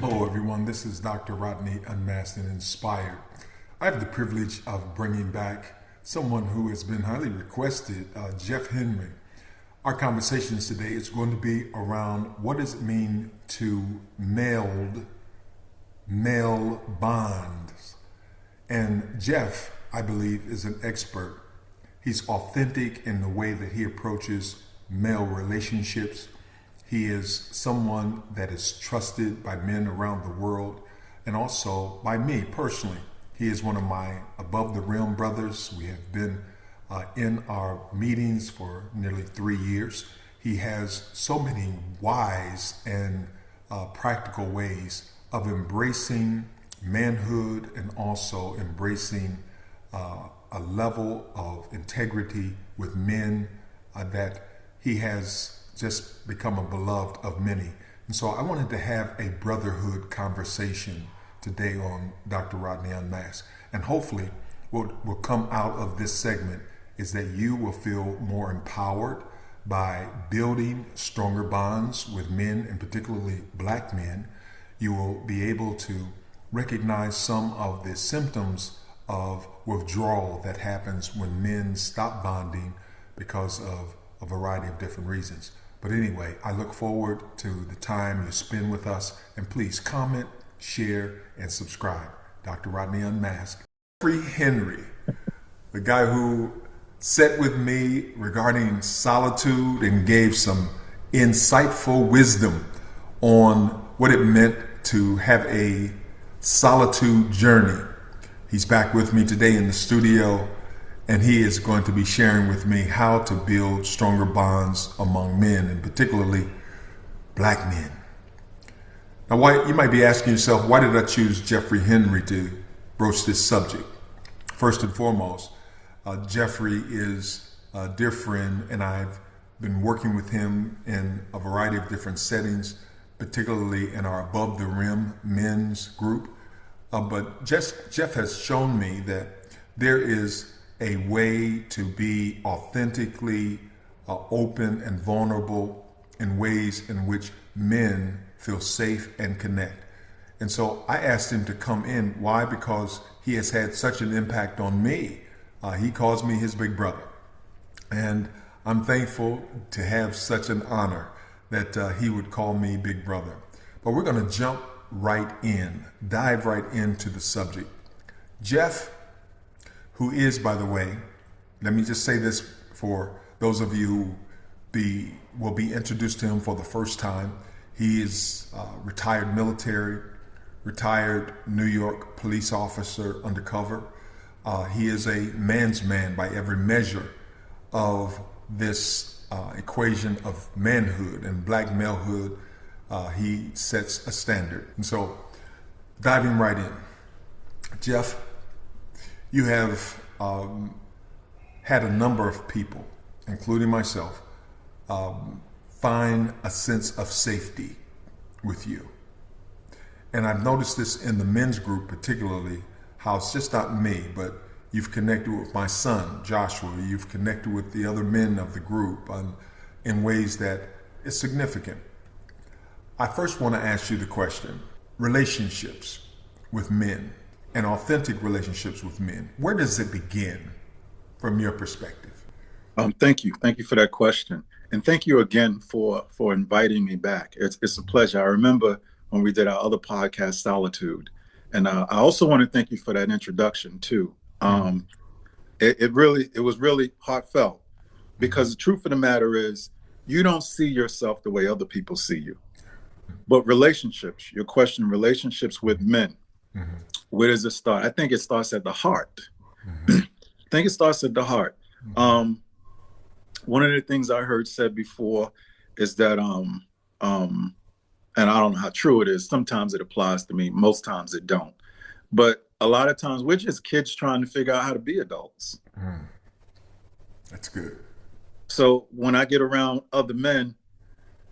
Hello, everyone. This is Dr. Rodney Unmasked and Inspired. I have the privilege of bringing back someone who has been highly requested, Jeff Henry. Our conversations today is going to be around what does it mean to meld male bonds. And Jeff, I believe, is an expert. He's authentic in the way that he approaches male relationships. He is someone that is trusted by men around the world and also by me personally. He is one of my above the rim brothers. We have been in our meetings for nearly 3 years. He has so many wise and practical ways of embracing manhood and also embracing a level of integrity with men that he has just become a beloved of many. And so I wanted to have a brotherhood conversation today on Dr. Rodney Unmasked. And hopefully what will come out of this segment is that you will feel more empowered by building stronger bonds with men, and particularly black men. You will be able to recognize some of the symptoms of withdrawal that happens when men stop bonding because of a variety of different reasons. But anyway, I look forward to the time you spend with us, and please comment, share, and subscribe. Dr. Rodney Unmasked. Jeffery Henry, the guy who sat with me regarding solitude and gave some insightful wisdom on what it meant to have a solitude journey. He's back with me today in the studio, and he is going to be sharing with me how to build stronger bonds among men, and particularly black men. Now, why, you might be asking yourself, why did I choose Jeffery Henry to broach this subject? First and foremost, Jeffery is a dear friend, and I've been working with him in a variety of different settings, particularly in our Above the Rim men's group. But Jeff has shown me that there is a way to be authentically open and vulnerable in ways in which men feel safe and connect. And so I asked him to come in. Why? Because he has had such an impact on me. He calls me his big brother. And I'm thankful to have such an honor that he would call me big brother. But we're going to jump right in, dive right into the subject. Jeff, who is, by the way, let me just say this for those of you who will be introduced to him for the first time. He is retired military, retired New York police officer undercover. He is a man's man by every measure of this equation of manhood and black malehood. He sets a standard. And so, diving right in, Jeff, you have had a number of people, including myself, find a sense of safety with you. And I've noticed this in the men's group particularly, how it's just not me, but you've connected with my son, Joshua. You've connected with the other men of the group in ways that is significant. I first want to ask you the question, relationships with men and authentic relationships with men, where does it begin from your perspective? Thank you. Thank you for that question. And thank you again for inviting me back. It's a pleasure. I remember when we did our other podcast, Solitude. And I also want to thank you for that introduction too. It was really heartfelt, because the truth of the matter is you don't see yourself the way other people see you. But relationships, your question, relationships with men, where does it start? I think it starts at the heart. I think it starts at the heart. One of the things I heard said before is that, and I don't know how true it is. Sometimes it applies to me. Most times it don't. But a lot of times we're just kids trying to figure out how to be adults. That's good. So when I get around other men,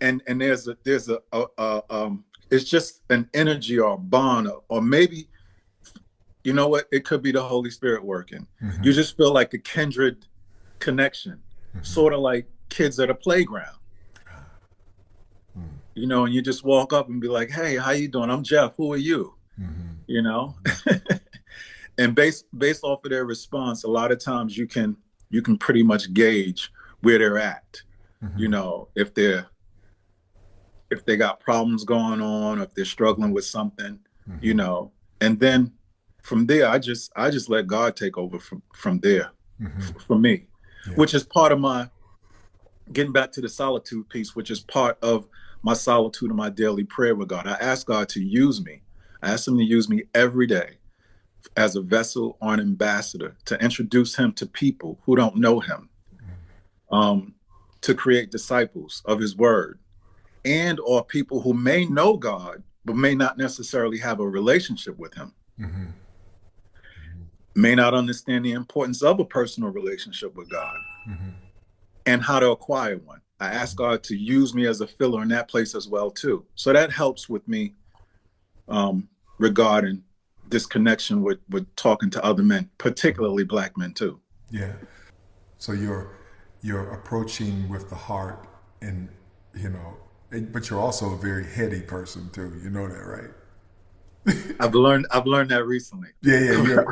and there's a it's just an energy or a bond, or maybe, you know what, it could be the Holy Spirit working. You just feel like a kindred connection, sort of like kids at a playground. you know, and you just walk up and be like, hey, how you doing? I'm Jeff. Who are you? Mm-hmm. You know, and based off of their response, a lot of times you can pretty much gauge where they're at. You Mm-hmm. know, if they got problems going on, or if they're struggling with something, you Mm-hmm. know, and then from there, I just let God take over from there Mm-hmm. for me, Yeah. which is part of my getting back to the solitude piece, which is part of my solitude and my daily prayer with God. I ask God to use me. I ask Him to use me every day as a vessel or an ambassador to introduce Him to people who don't know Him, um, to create disciples of His Word, and or people who may know God but may not necessarily have a relationship with Him, Mm-hmm. may not understand the importance of a personal relationship with God Mm-hmm. and how to acquire one. I ask God to use me as a filler in that place as well too. So that helps with me, regarding this connection with talking to other men, particularly black men too. Yeah. So you're approaching with the heart, and you know, but you're also a very heady person too. You know that, right? I've learned that recently. Yeah, yeah.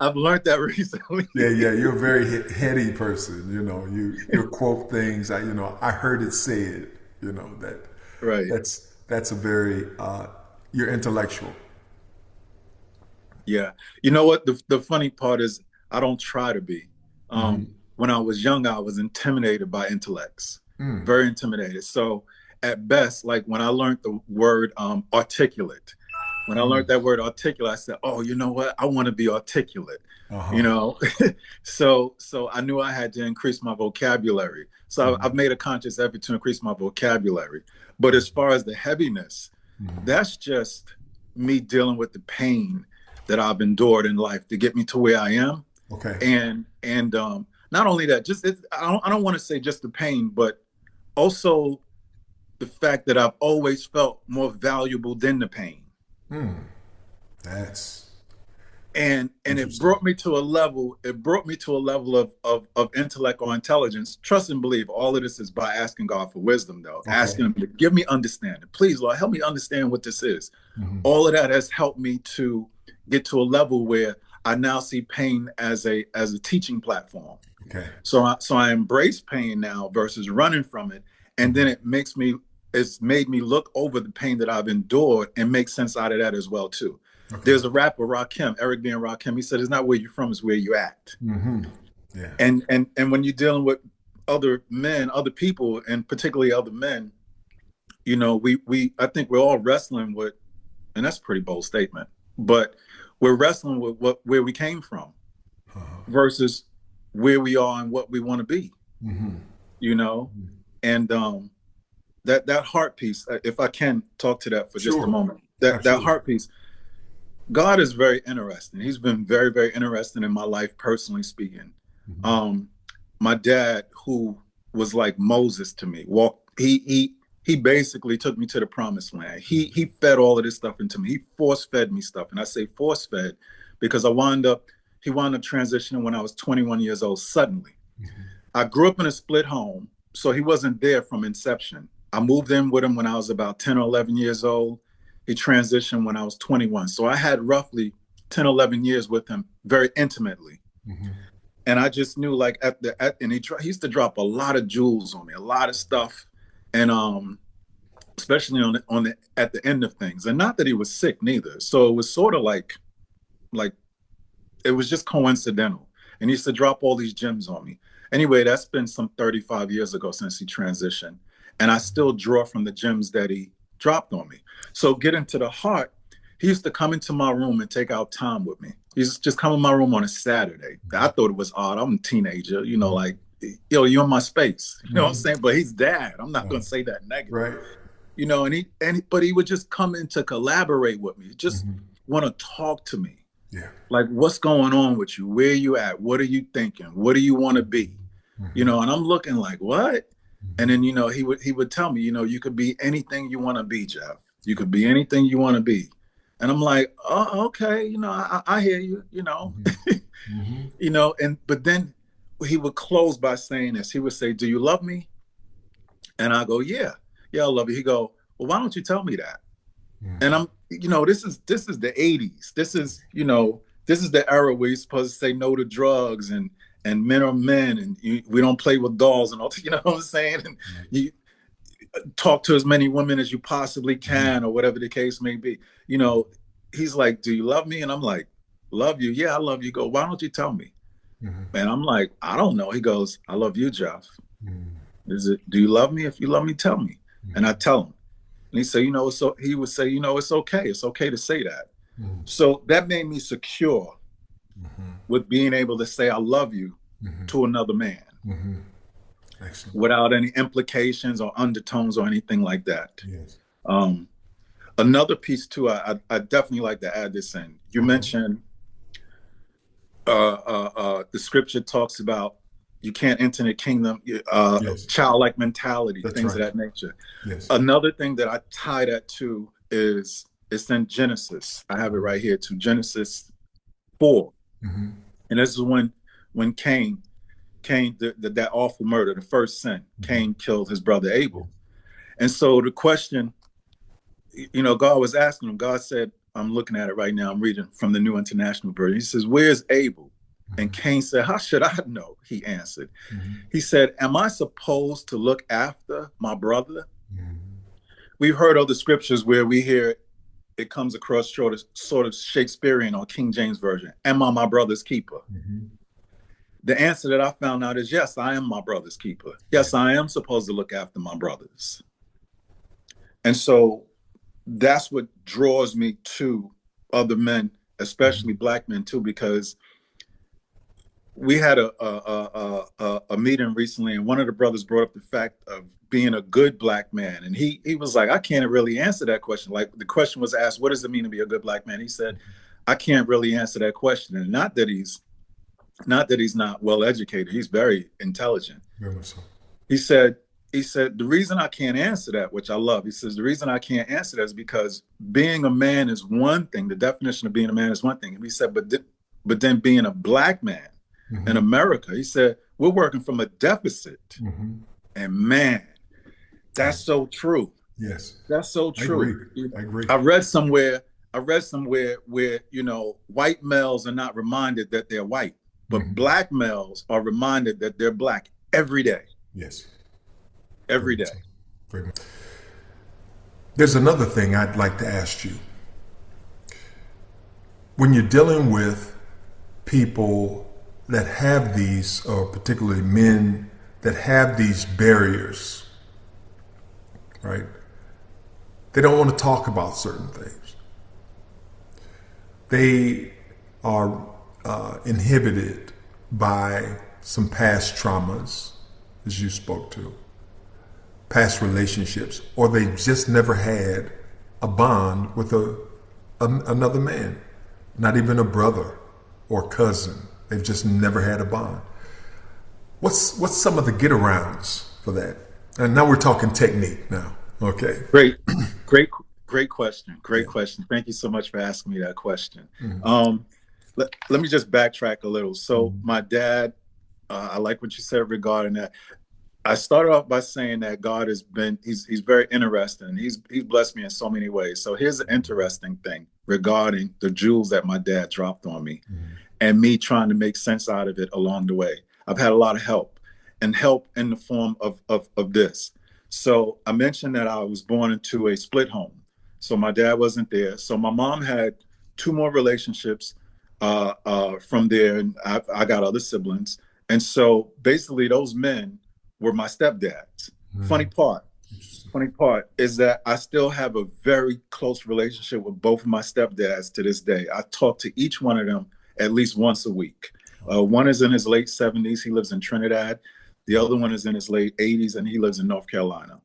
I've learned that recently. Yeah. You're a very heady person. You know, you quote things. I heard it said. You know that Right. that's a very you're intellectual. Yeah. You know what? The funny part is I don't try to be. Mm-hmm. When I was young, I was intimidated by intellects, Mm. very intimidated. So at best, like when I learned the word articulate, when I learned Mm. that word articulate, I said, oh, you know what? I want to be articulate, Uh you huh. know? So I knew I had to increase my vocabulary. So I've Mm-hmm. made a conscious effort to increase my vocabulary. But as far as the heaviness, Mm-hmm. that's just me dealing with the pain that I've endured in life to get me to where I am. Okay. And not only that, just I don't want to say just the pain, but also the fact that I've always felt more valuable than the pain. Mm. That's And interesting. it brought me to a level of intellect or intelligence. Trust and believe all of this is by asking God for wisdom, though, Okay. asking Him to give me understanding. Please, Lord, help me understand what this is. Mm-hmm. All of that has helped me to get to a level where I now see pain as a teaching platform. Okay. So I embrace pain now versus running from it. And then Mm-hmm. it's made me look over the pain that I've endured and make sense out of that as well too. Okay. There's a rapper, Rakim, Eric B. and Rakim. He said, "It's not where you're from, it's where you at." Mm-hmm. Yeah. And when you're dealing with other men, other people, and particularly other men, you know, we I think we're all wrestling with, and that's a pretty bold statement, but we're wrestling with where we came from Uh-huh. versus where we are and what we want to be. Mm-hmm. You know, and that heart piece, if I can talk to that for just a Sure. moment, that Absolutely. heart piece, God is very interesting. He's been very, very interesting in my life, personally speaking. Mm-hmm. um my dad, who was like Moses to me, he basically took me to the promised land. He fed all of this stuff into me. He force fed me stuff, and I say force fed because he wound up transitioning when I was 21 years old suddenly. Mm-hmm. I grew up in a split home, so he wasn't there from inception. I moved in with him when I was about 10 or 11 years old. He transitioned when I was 21. So I had roughly 10, 11 years with him very intimately. Mm-hmm. And I just knew, like, and he used to drop a lot of jewels on me, a lot of stuff. And especially on the at the end of things. And not that he was sick neither. So it was sort of like it was just coincidental. And he used to drop all these gems on me. Anyway, that's been some 35 years ago since he transitioned. And I still draw from the gems that he dropped on me. So getting to the heart, he used to come into my room and take out time with me. He used to just come in my room on a Saturday. I thought it was odd. I'm a teenager, like, you're in my space. You know what I'm Mm-hmm. saying? But he's dad. I'm not Uh, going to say that negative. right. But he would just come in to collaborate with me, just Mm-hmm. want to talk to me. Yeah. Like, what's going on with you? Where are you at? What are you thinking? What do you want to be? Mm-hmm. And I'm looking like, what? And Mm-hmm. then, he would tell me, you could be anything you want to be, Jeff. You could be anything you want to be. And I'm like, oh, okay, I hear you, Mm-hmm. Mm-hmm. but then he would close by saying this. He would say, do you love me? And I go, yeah. yeah, I love you. He go, well, why don't you tell me that? And I'm, this is the 80s. This is, this is the era where you're supposed to say no to drugs and men are men and we don't play with dolls and all, you know what I'm saying? And you talk to as many women as you possibly can or whatever the case may be. He's like, do you love me? And I'm like, love you. Yeah, I love you. Go, why don't you tell me? And I'm like, I don't know. He goes, I love you, Jeff. Do you love me? If you love me, tell me. And I tell him. And he said, he would say, it's okay. It's okay to say that. So that made me secure with being able to say, I love you to another man without any implications or undertones or anything like that. Yes. Another piece too, I definitely like to add this in. You mentioned the scripture talks about you can't enter the kingdom, childlike mentality, things of that nature. Yes. Another thing that I tie that to is it's in Genesis. I have it right here too, Genesis 4. And this is when Cain, that awful murder, the first sin, Cain killed his brother Abel. And so the question, God was asking him, God said, I'm looking at it right now, I'm reading from the New International Version. He says, where's Abel? And Cain said, how should I know? He answered. He said, am I supposed to look after my brother? We've heard other scriptures where we hear it comes across sort of Shakespearean or King James Version. Am I my brother's keeper? The answer that I found out is yes, I am my brother's keeper. Yes, I am supposed to look after my brothers. And so that's what draws me to other men, especially Black men too, because we had a meeting recently, and one of the brothers brought up the fact of being a good Black man. And he was like, I can't really answer that question. Like the question was asked, what does it mean to be a good Black man? He said, I can't really answer that question. And not that he's not well educated. He's very intelligent. Very much so. He said, the reason I can't answer that, which I love, he says, the reason I can't answer that is because being a man is one thing. The definition of being a man is one thing. And he said, but then being a Black man in America, he said, we're working from a deficit. And man, that's so true. Yes. That's so true. I agree. I read somewhere where, white males are not reminded that they're white, but Black males are reminded that they're Black every day. Yes. Every day. Very much. There's another thing I'd like to ask you. When you're dealing with people that have these, or particularly men that have these barriers, right? They don't want to talk about certain things. They are inhibited by some past traumas, as you spoke to, past relationships, or they just never had a bond with another man, not even a brother or cousin. They've just never had a bond. What's some of the get-arounds for that? And now we're talking technique now. Okay. Great question. Great question. Thank you so much for asking me that question. Let me just backtrack a little. So my dad, I like what you said regarding that. I started off by saying that God he's very interesting. He's blessed me in so many ways. So here's the interesting thing regarding the jewels that my dad dropped on me and me trying to make sense out of it along the way. I've had a lot of help in the form of this. So I mentioned that I was born into a split home. So my dad wasn't there. So my mom had 2 more relationships from there. And I got other siblings. And so basically those men were my stepdads. Funny part is that I still have a very close relationship with both of my stepdads to this day. I talk to each one of them at least once a week. One is in his late 70s. He lives in Trinidad. The other one is in his late 80s, and he lives in North Carolina.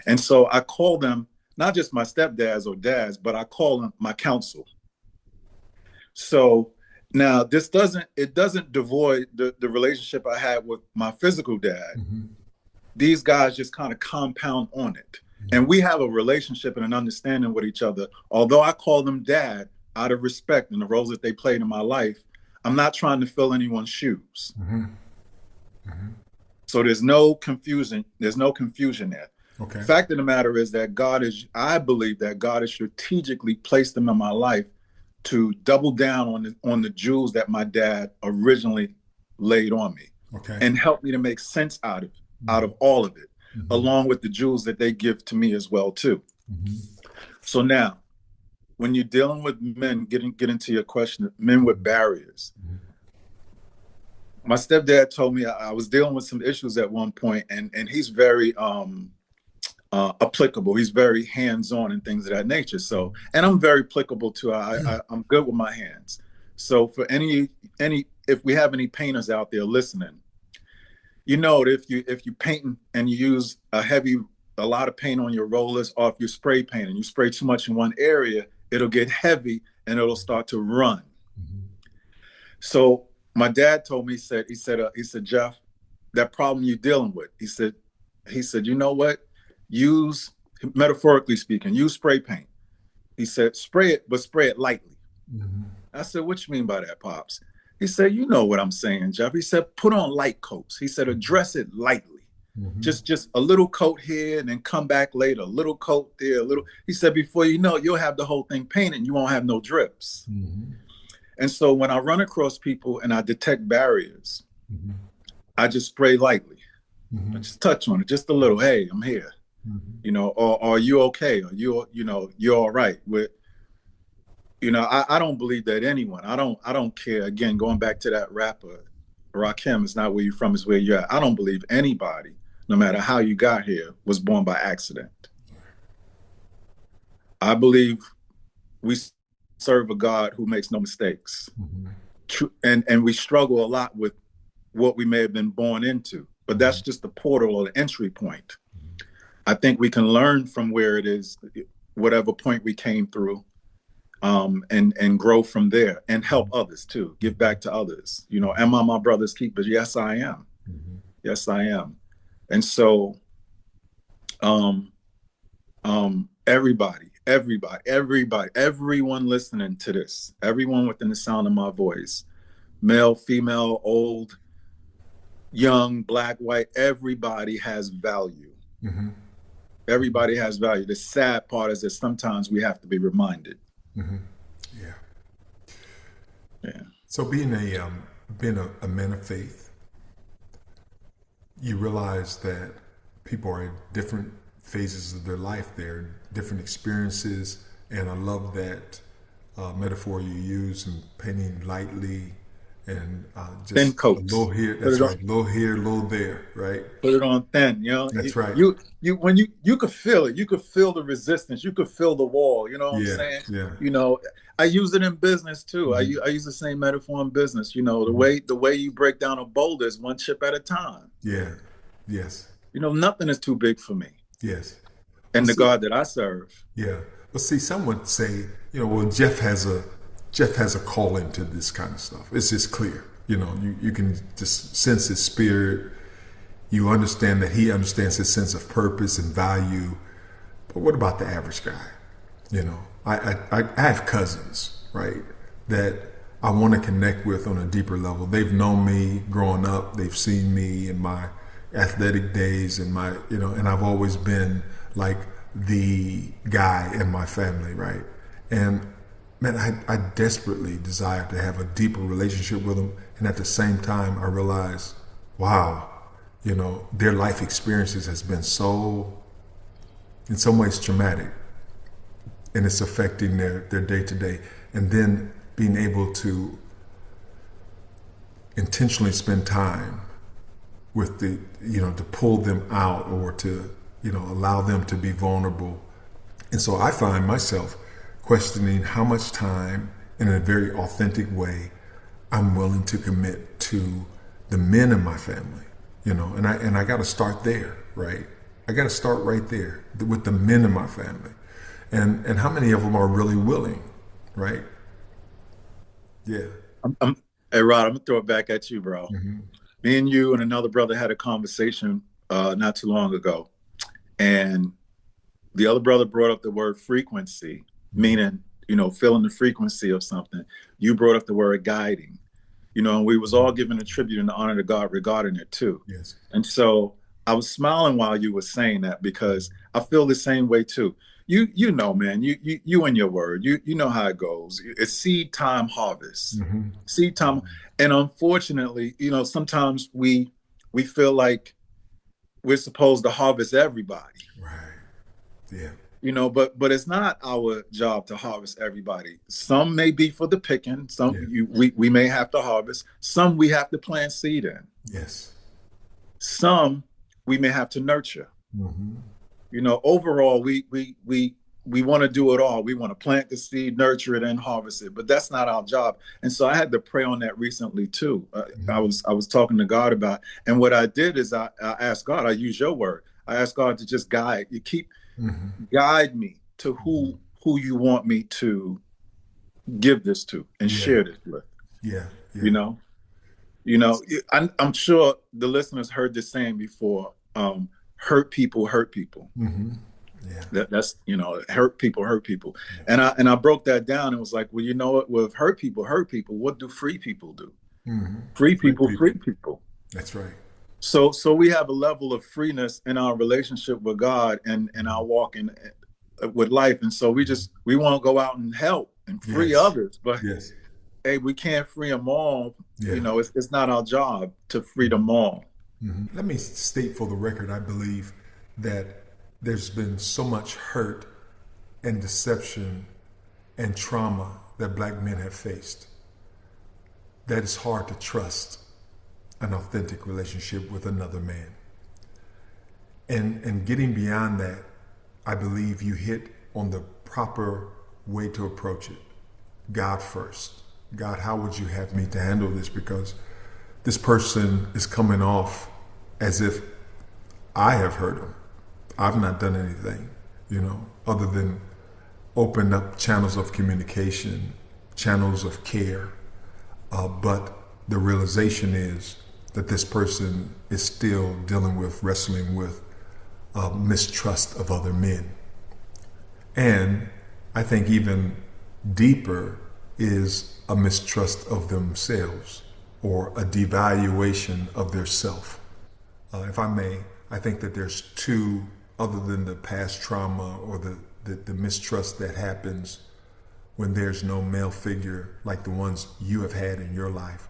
And so I call them not just my stepdads or dads, but I call them my counsel. So now this doesn't devoid the relationship I had with my physical dad. These guys just kind of compound on it. And we have a relationship and an understanding with each other. Although I call them dad out of respect and the roles that they played in my life, I'm not trying to fill anyone's shoes. So there's no confusion. There's no confusion there. Okay. Fact of the matter is that I believe that God has strategically placed them in my life to double down on the jewels that my dad originally laid on me, Okay. and help me to make sense out of all of it, along with the jewels that they give to me as well too. So now, when you're dealing with men, get into your question, men with barriers. My stepdad told me I was dealing with some issues at one point, and he's very applicable. He's very hands-on and things of that nature. So, and I'm very applicable too. I'm good with my hands. So for any if we have any painters out there listening, you know that if you painting and you use a lot of paint on your rollers, or if you spray paint and you spray too much in one area, it'll get heavy and it'll start to run. So my dad told me, he said, Jeff, that problem you're dealing with, he said, you know what? Use, metaphorically speaking, use spray paint. He said, spray it, but spray it lightly. I said, what you mean by that, Pops? He said, you know what I'm saying, Jeff. He said, put on light coats. He said, address it lightly. Just a little coat here and then come back later, a little coat there, a little. He said, before you know it, you'll have the whole thing painted and you won't have no drips. And so when I run across people and I detect barriers, I just spray lightly. I just touch on it, just a little. Hey, I'm here. You know, or are you okay? Or you're all right with, I don't believe that anyone, I don't care. Again, going back to that rapper, Rakim, it's not where you're from, it's where you're at. I don't believe anybody, no matter how you got here, was born by accident. I believe we serve a God who makes no mistakes. And we struggle a lot with what we may have been born into, but that's just the portal or the entry point. I think we can learn from where it is, whatever point we came through, and grow from there and help others too, give back to others. Am I my brother's keeper? Yes, I am. Yes, I am. And so everybody, everyone listening to this, everyone within the sound of my voice, male, female, old, young, black, white, everybody has value. Everybody has value. The sad part is that sometimes we have to be reminded. Yeah. So being a man of faith, you realize that people are in different phases of their life. They're different experiences, and I love that metaphor you use in painting lightly and just thin coats. A little here, that's right. A little here, a little there, right? Put it on thin, That's right. When you could feel it, you could feel the resistance, you could feel the wall. You know what I'm saying? Yeah. I use it in business too. I use the same metaphor in business. The way you break down a boulder is one chip at a time. Yeah. Yes. Nothing is too big for me. Yes. And the God that I serve. Yeah. Well, see, some would say, well, Jeff has a calling to this kind of stuff. It's just clear. You can just sense his spirit. You understand that he understands his sense of purpose and value. But what about the average guy? I have cousins, right, that I want to connect with on a deeper level. They've known me growing up. They've seen me in my athletic days and and I've always been like the guy in my family, right? And man, I desperately desire to have a deeper relationship with them. And at the same time, I realize, wow, their life experiences has been so, in some ways, traumatic. And it's affecting their day to day. And then being able to intentionally spend time with to pull them out or to, allow them to be vulnerable. And so I find myself questioning how much time in a very authentic way I'm willing to commit to the men in my family, and I got to start there, right? I got to start right there with the men in my family. And how many of them are really willing, right? Yeah. Hey, Rod, I'm gonna throw it back at you, bro. Me and you and another brother had a conversation not too long ago. And the other brother brought up the word frequency, meaning, feeling the frequency of something. You brought up the word guiding, and we was all giving a tribute and honor to God regarding it too. Yes. And so I was smiling while you were saying that because I feel the same way too. You know, man, you and your word, you know how it goes. It's seed time, harvest, Mm-hmm. seed time, and unfortunately, you know, sometimes we feel like we're supposed to harvest everybody, Right. Yeah. you know, but it's not our job to harvest everybody. Some may be for the picking. Some Yeah. we may have to harvest. Some we have to plant seed in. Yes. Some we may have to nurture. Mm-hmm. You know, overall, we want to do it all. We want to plant the seed, nurture it, and harvest it. But that's not our job. And so I had to pray on that recently too. I was talking to God about, and what I did is I asked God. I use your word. I asked God to just guide. You keep guide me to who you want me to give this to and Yeah. share this with. Yeah. Yeah. You know, I'm sure the listeners heard this saying before. Hurt people hurt people. Mm-hmm. Yeah. That's, you know, hurt people hurt people. Yeah. And I broke that down and was like, well, you know what? With hurt people, what do free people do? Mm-hmm. Free people. That's right. So we have a level of freeness in our relationship with God and our walk in with life. And so we want to go out and help and free others, but hey, we can't free them all. Yeah. You know, it's not our job to free them all. Mm-hmm. Let me state for the record, I believe that there's been so much hurt and deception and trauma that Black men have faced that it's hard to trust an authentic relationship with another man. And getting beyond that, I believe you hit on the proper way to approach it. God first. God, how would you have me to handle this? Because this person is coming off as if I have hurt him. I've not done anything, you know, other than open up channels of communication, channels of care. But the realization is that this person is still wrestling with mistrust of other men. And I think even deeper is a mistrust of themselves or a devaluation of their self. If I may, I think that there's two, other than the past trauma or the mistrust that happens when there's no male figure like the ones you have had in your life,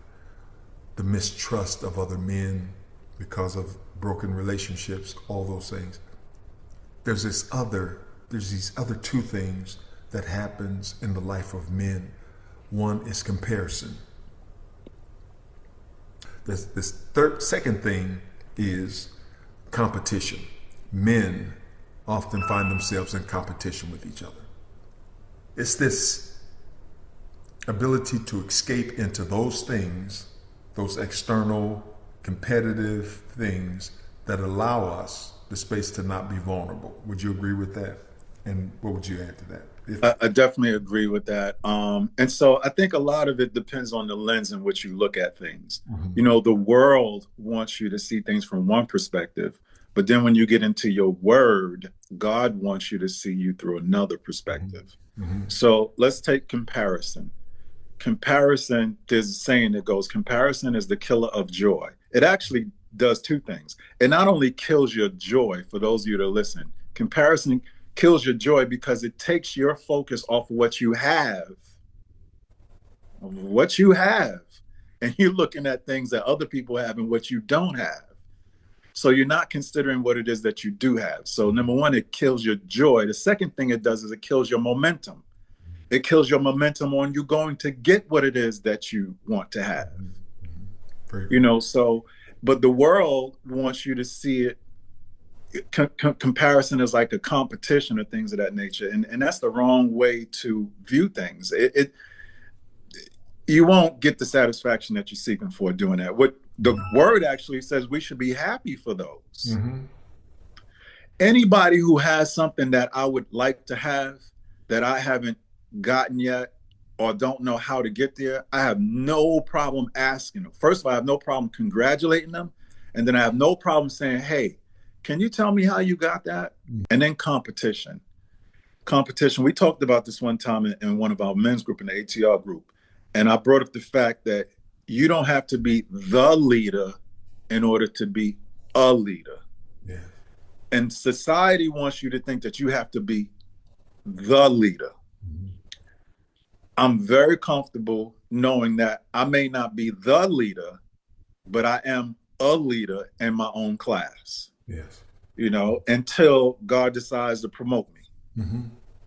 the mistrust of other men because of broken relationships, all those things. There's these other two things that happens in the life of men. One is comparison. This second thing is competition. Men often find themselves in competition with each other. It's this ability to escape into those things, those external competitive things that allow us the space to not be vulnerable. Would you agree with that? And what would you add to that? I definitely agree with that. And so I think a lot of it depends on the lens in which you look at things. Mm-hmm. You know, the world wants you to see things from one perspective, but then when you get into your word, God wants you to see you through another perspective. Mm-hmm. So let's take comparison. Comparison, there's a saying that goes, comparison is the killer of joy. It actually does two things. It not only kills your joy, for those of you that listen, comparison kills your joy because it takes your focus off of what you have, and you're looking at things that other people have and what you don't have. So you're not considering what it is that you do have. So number one, it kills your joy. The second thing it does is it kills your momentum. It kills your momentum on you going to get what it is that you want to have. You know, so, but the world wants you to see it. Comparison is like a competition or things of that nature. And that's the wrong way to view things. You won't get the satisfaction that you're seeking for doing that. What the word actually says, we should be happy for those. Mm-hmm. Anybody who has something that I would like to have that I haven't gotten yet or don't know how to get there, I have no problem asking them. First of all, I have no problem congratulating them. And then I have no problem saying, hey, can you tell me how you got that? And then competition. We talked about this one time in one of our men's group, in the ATR group. And I brought up the fact that you don't have to be the leader in order to be a leader. Yeah. And society wants you to think that you have to be the leader. Mm-hmm. I'm very comfortable knowing that I may not be the leader, but I am a leader in my own class. Yes. Until God decides to promote me. Mm-hmm.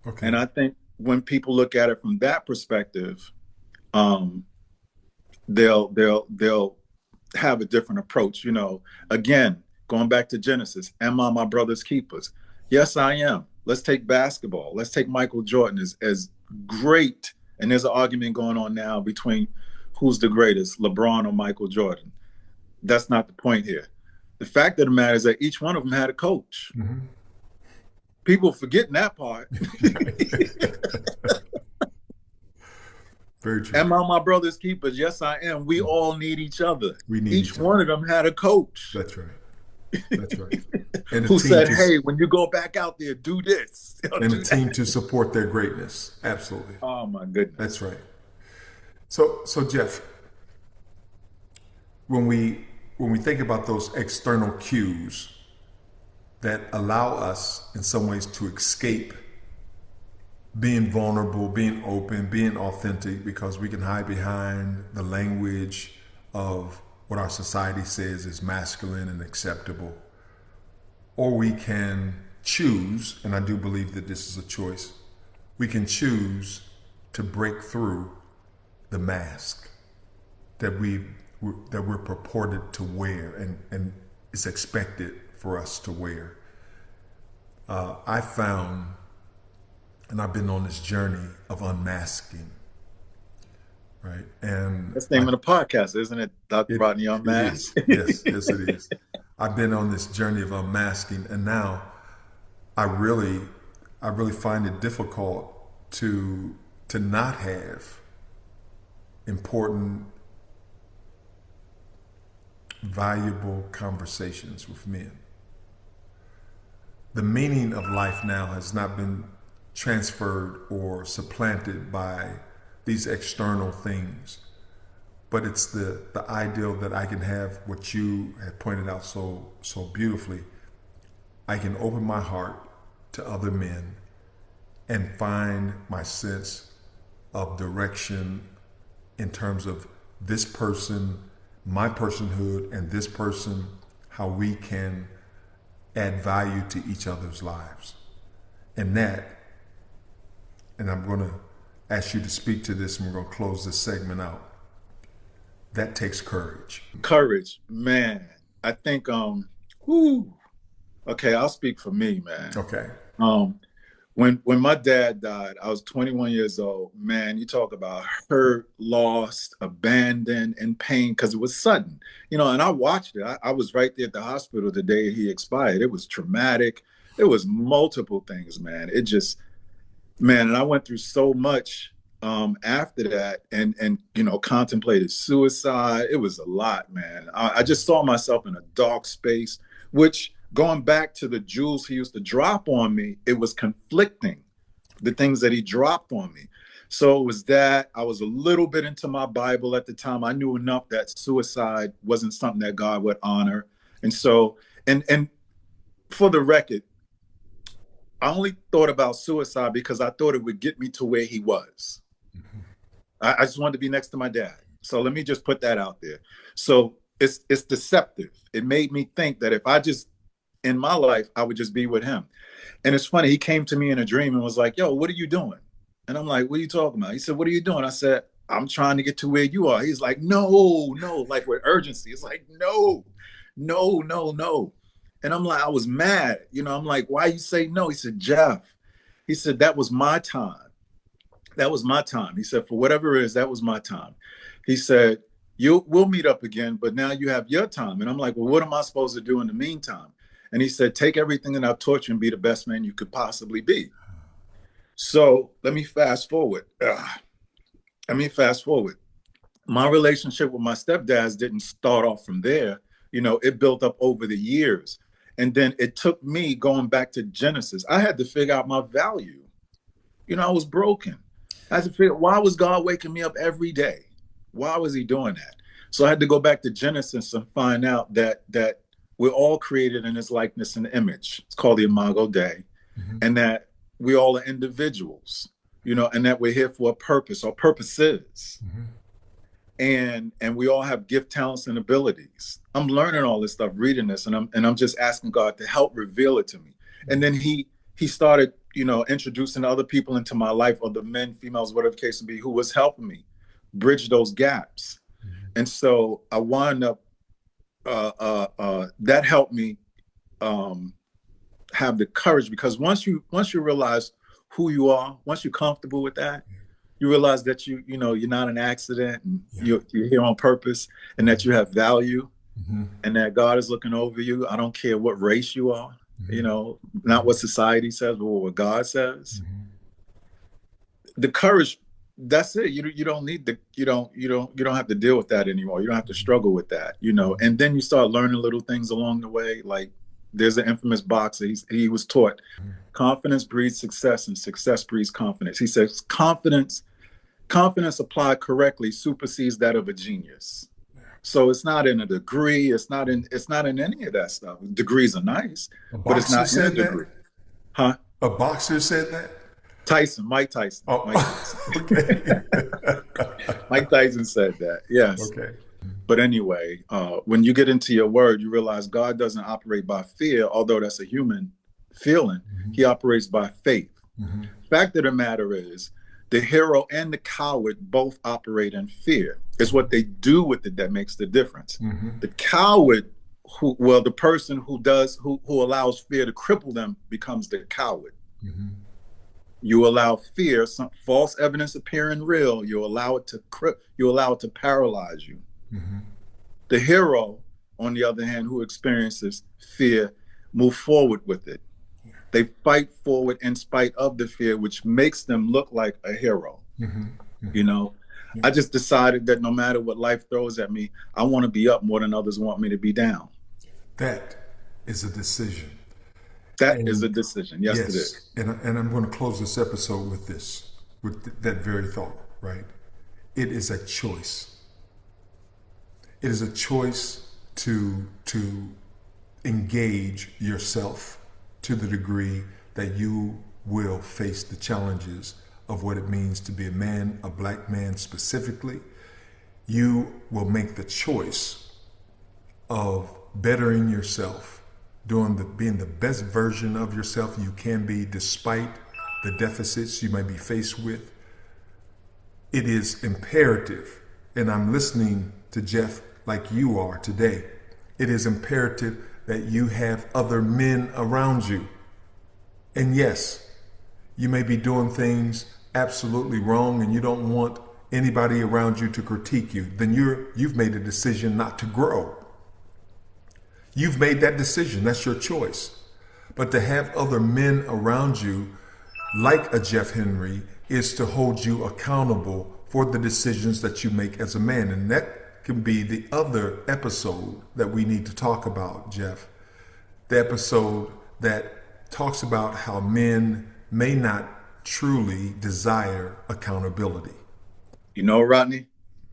Okay. And I think when people look at it from that perspective, they'll have a different approach. Again, going back to Genesis, am I my brother's keepers? Yes, I am. Let's take basketball. Let's take Michael Jordan as great. And there's an argument going on now between who's the greatest, LeBron or Michael Jordan. That's not the point here. The fact of the matter is that each one of them had a coach. Mm-hmm. People forgetting that part. Very true. Am I my brother's keepers? Yes, I am. We all need each other. We need each one of them had a coach. That's right. That's right. And who said, hey, when you go back out there, do this. And a team to support their greatness. Absolutely. Oh, my goodness. That's right. So Jeff, when we think about those external cues that allow us in some ways to escape being vulnerable, being open, being authentic, because we can hide behind the language of what our society says is masculine and acceptable. Or we can choose, and I do believe that this is a choice, we can choose to break through the mask that we're purported to wear and it's expected for us to wear. I found, and I've been on this journey of unmasking, right? And that's the name of the podcast, isn't it, Dr. Rodney Unmasked? Yes, it is. I've been on this journey of unmasking, and now I really find it difficult to not have important, valuable conversations with men. The meaning of life now has not been transferred or supplanted by these external things, but it's the ideal that I can have what you had pointed out so beautifully. I can open my heart to other men and find my sense of direction in terms of this person, my personhood, and this person, how we can add value to each other's lives. And I'm going to ask you to speak to this, and we're going to close this segment out. That takes courage. Courage, man. I think, okay, I'll speak for me, man. Okay. When my dad died, I was 21 years old. Man, you talk about hurt, lost, abandoned, and pain, because it was sudden. And I watched it. I was right there at the hospital the day he expired. It was traumatic. It was multiple things, man. And I went through so much after that and contemplated suicide. It was a lot, man. I just saw myself in a dark space, which, going back to the jewels he used to drop on me, it was conflicting, the things that he dropped on me. So it was that. I was a little bit into my Bible at the time. I knew enough that suicide wasn't something that God would honor. And so, and for the record, I only thought about suicide because I thought it would get me to where he was. Mm-hmm. I just wanted to be next to my dad. So let me just put that out there. So it's deceptive. It made me think that if I just, in my life, I would just be with him. And it's funny, he came to me in a dream and was like, yo, what are you doing? And I'm like, what are you talking about? He said, what are you doing? I said, I'm trying to get to where you are. He's like, no, like with urgency. It's like, no. And I'm like, I was mad. I'm like, why you say no? He said, Jeff, he said, that was my time. That was my time. He said, for whatever it is, that was my time. He said, we'll meet up again, but now you have your time. And I'm like, well, what am I supposed to do in the meantime? And he said, take everything that I've taught you and be the best man you could possibly be. So let me fast forward. My relationship with my stepdads didn't start off from there. It built up over the years. And then it took me going back to Genesis. I had to figure out my value. I was broken. I had to figure out, why was God waking me up every day? Why was he doing that? So I had to go back to Genesis and find out that we're all created in his likeness and image. It's called the Imago Dei. And that we all are individuals, and that we're here for a purpose or purposes. And we all have gift, talents, and abilities. I'm learning all this stuff, reading this, and I'm just asking God to help reveal it to me. And then he started, introducing other people into my life, other men, females, whatever the case may be, who was helping me bridge those gaps. And so I wound up, that helped me have the courage, because once you realize who you are, once you're comfortable with that, you realize that you're not an accident, and you're here on purpose, and that you have value, and that God is looking over you. I don't care what race you are, not what society says, but what God says. The courage, that's it. You don't need you don't have to deal with that anymore. You don't have to struggle with that, and then you start learning little things along the way. Like, there's an infamous boxer. He was taught confidence breeds success, and success breeds confidence. He says confidence applied correctly supersedes that of a genius. So it's not in a degree. It's not in any of that stuff. Degrees are nice, but it's not in a degree. Huh? A boxer said that? Mike Tyson. Oh, Mike Tyson. Okay. Mike Tyson said that. Yes. Okay. But anyway, when you get into your word, you realize God doesn't operate by fear, although that's a human feeling. He operates by faith. Fact of the matter is, the hero and the coward both operate in fear. It's what they do with it that makes the difference. The coward, the person who allows fear to cripple them, becomes the coward. You allow fear, some false evidence appearing real. You allow it to paralyze you. The hero, on the other hand, who experiences fear, move forward with it. They fight forward in spite of the fear, which makes them look like a hero. I just decided that no matter what life throws at me, I want to be up more than others want me to be down. That is a decision. That is a decision. Yes, it is. And I'm going to close this episode with that very thought, right? It is a choice. It is a choice to engage yourself to the degree that you will face the challenges of what it means to be a man, a black man specifically. You will make the choice of bettering yourself, being the best version of yourself you can be, despite the deficits you may be faced with. It is imperative, and I'm listening to Jeff like you are today. It is imperative that you have other men around you. And yes, you may be doing things absolutely wrong and you don't want anybody around you to critique you. Then you've made a decision not to grow. You've made that decision. That's your choice. But to have other men around you, like a Jeff Henry, is to hold you accountable for the decisions that you make as a man. And that can be the other episode that we need to talk about, Jeff. The episode that talks about how men may not truly desire accountability. You know, Rodney,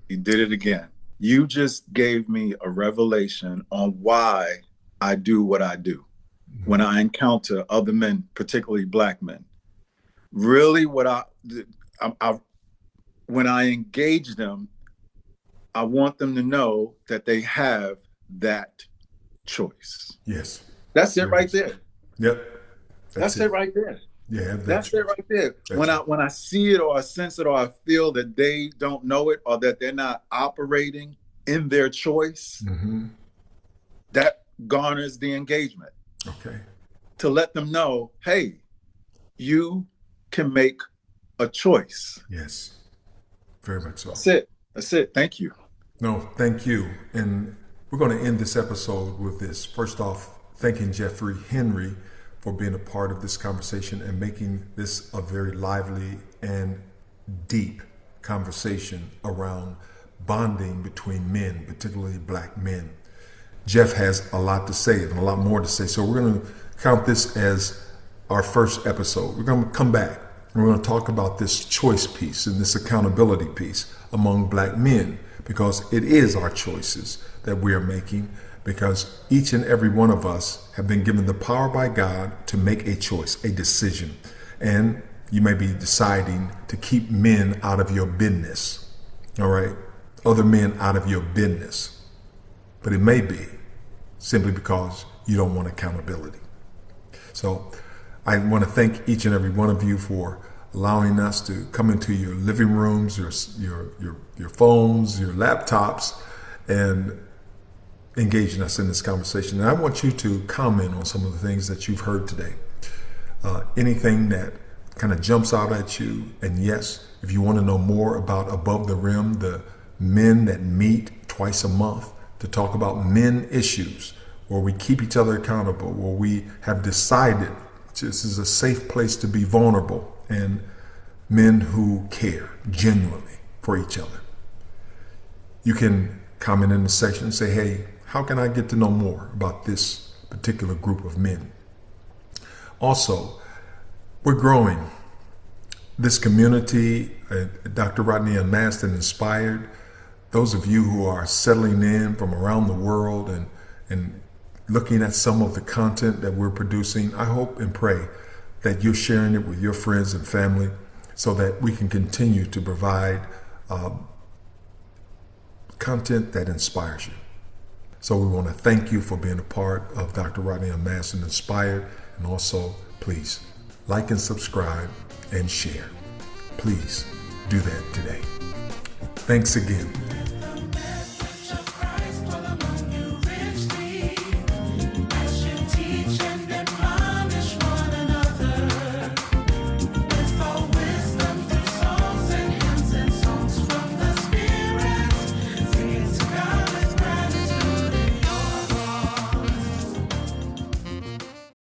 you did it again. You just gave me a revelation on why I do what I do when I encounter other men, particularly black men. Really, when I engage them, I want them to know that they have that choice. Yes. That's it right there. Yep. That's it right there. Yeah, that's it right there. When I see it or I sense it or I feel that they don't know it or that they're not operating in their choice, that garners the engagement. Okay. To let them know, hey, you can make a choice. Yes. Very much so. That's it. Thank you. No, thank you. And we're going to end this episode with this. First off, thanking Jeffery Henry for being a part of this conversation and making this a very lively and deep conversation around bonding between men, particularly black men. Jeff has a lot to say and a lot more to say. So we're going to count this as our first episode. We're going to come back and we're going to talk about this choice piece and this accountability piece among black men, because it is our choices that we are making because each and every one of us have been given the power by God to make a choice, a decision. And you may be deciding to keep men out of your business, all right? Other men out of your business. But it may be simply because you don't want accountability. So I want to thank each and every one of you for allowing us to come into your living rooms, your phones, your laptops, and engaging us in this conversation. And I want you to comment on some of the things that you've heard today. Anything that kind of jumps out at you. And yes, if you want to know more about Above the Rim, the men that meet twice a month to talk about men issues, where we keep each other accountable, where we have decided this is a safe place to be vulnerable, and men who care genuinely for each other. You can comment in the section and say, hey, how can I get to know more about this particular group of men? Also, we're growing. This community, Dr. Rodney Unmasked and Inspired, those of you who are settling in from around the world and looking at some of the content that we're producing, I hope and pray that you're sharing it with your friends and family so that we can continue to provide content that inspires you. So we want to thank you for being a part of Dr. Rodney Unmasked and Inspired. And also, please like and subscribe and share. Please do that today. Thanks again.